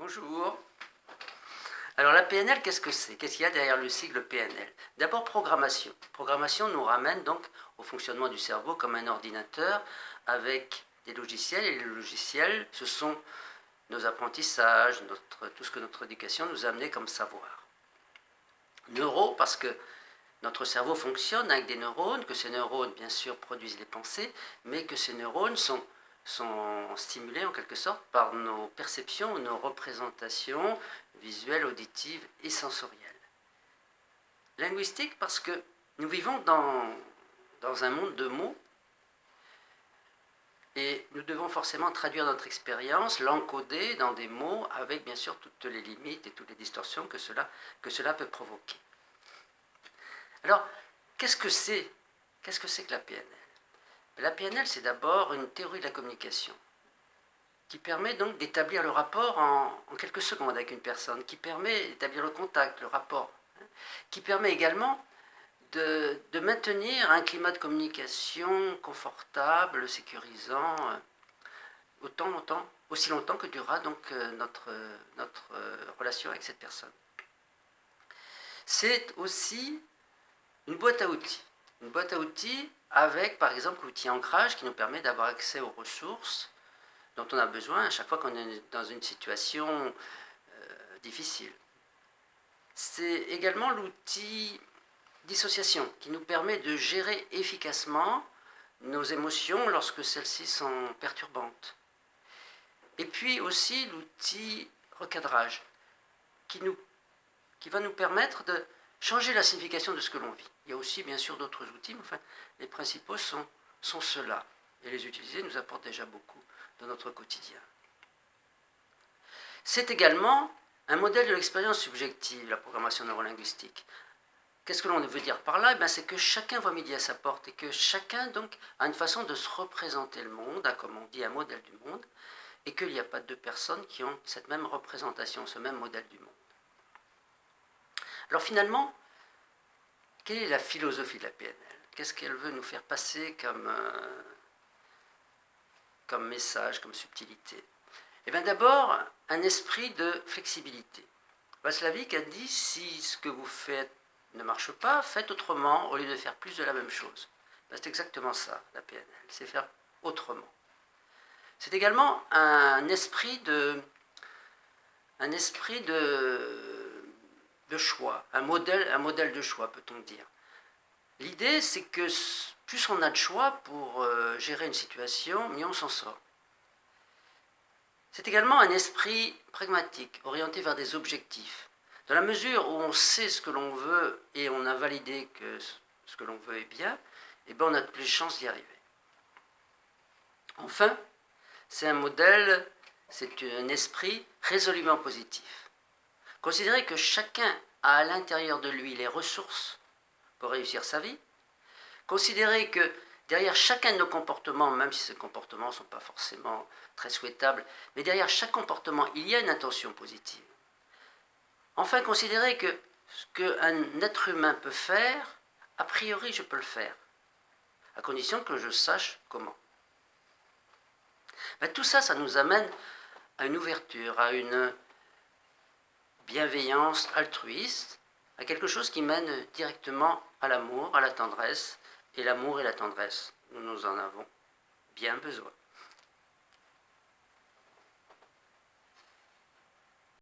Bonjour. Alors la PNL, qu'est-ce que c'est? Qu'est-ce qu'il y a derrière le sigle PNL? D'abord, programmation. Programmation nous ramène donc au fonctionnement du cerveau comme un ordinateur avec des logiciels. Et les logiciels, ce sont nos apprentissages, tout ce que notre éducation nous a amené comme savoir. Neuro, parce que notre cerveau fonctionne avec des neurones, que ces neurones, bien sûr, produisent les pensées, mais que ces neurones sont stimulés en quelque sorte par nos perceptions, nos représentations visuelles, auditives et sensorielles. Linguistique, parce que nous vivons dans un monde de mots et nous devons forcément traduire notre expérience, l'encoder dans des mots avec bien sûr toutes les limites et toutes les distorsions que cela peut provoquer. Alors, qu'est-ce que c'est que la PNL? La PNL, c'est d'abord une théorie de la communication qui permet donc d'établir le rapport en quelques secondes avec une personne, qui permet d'établir le contact, le rapport, qui permet également de maintenir un climat de communication confortable, sécurisant, aussi longtemps que durera donc notre relation avec cette personne. C'est aussi une boîte à outils avec par exemple l'outil ancrage qui nous permet d'avoir accès aux ressources dont on a besoin à chaque fois qu'on est dans une situation difficile. C'est également l'outil dissociation qui nous permet de gérer efficacement nos émotions lorsque celles-ci sont perturbantes. Et puis aussi l'outil recadrage qui va nous permettre de changer la signification de ce que l'on vit. Il y a aussi bien sûr d'autres outils, mais enfin, les principaux sont ceux-là. Et les utiliser nous apporte déjà beaucoup dans notre quotidien. C'est également un modèle de l'expérience subjective, la programmation neurolinguistique. Qu'est-ce que l'on veut dire par là? C'est que chacun voit midi à sa porte et que chacun donc a une façon de se représenter le monde, comme on dit, un modèle du monde, et qu'il n'y a pas deux personnes qui ont cette même représentation, ce même modèle du monde. Alors finalement, quelle est la philosophie de la PNL? Qu'est-ce qu'elle veut nous faire passer comme message, comme subtilité? Eh bien d'abord, un esprit de flexibilité. Václavic a dit, si ce que vous faites ne marche pas, faites autrement au lieu de faire plus de la même chose. C'est exactement ça, la PNL, c'est faire autrement. C'est également un esprit de choix, un modèle de choix, peut-on dire. L'idée, c'est que plus on a de choix pour gérer une situation, mieux on s'en sort. C'est également un esprit pragmatique, orienté vers des objectifs. Dans la mesure où on sait ce que l'on veut et on a validé que ce que l'on veut est bien, eh bien on a toutes les chances d'y arriver. Enfin, c'est un esprit résolument positif. Considérer que chacun a à l'intérieur de lui les ressources pour réussir sa vie. Considérer que derrière chacun de nos comportements, même si ces comportements ne sont pas forcément très souhaitables, mais derrière chaque comportement, il y a une intention positive. Enfin, considérer que ce qu'un être humain peut faire, a priori, je peux le faire, à condition que je sache comment. Tout ça, ça nous amène à une ouverture, à une bienveillance altruiste, à quelque chose qui mène directement à l'amour, à la tendresse. Et l'amour et la tendresse, nous en avons bien besoin.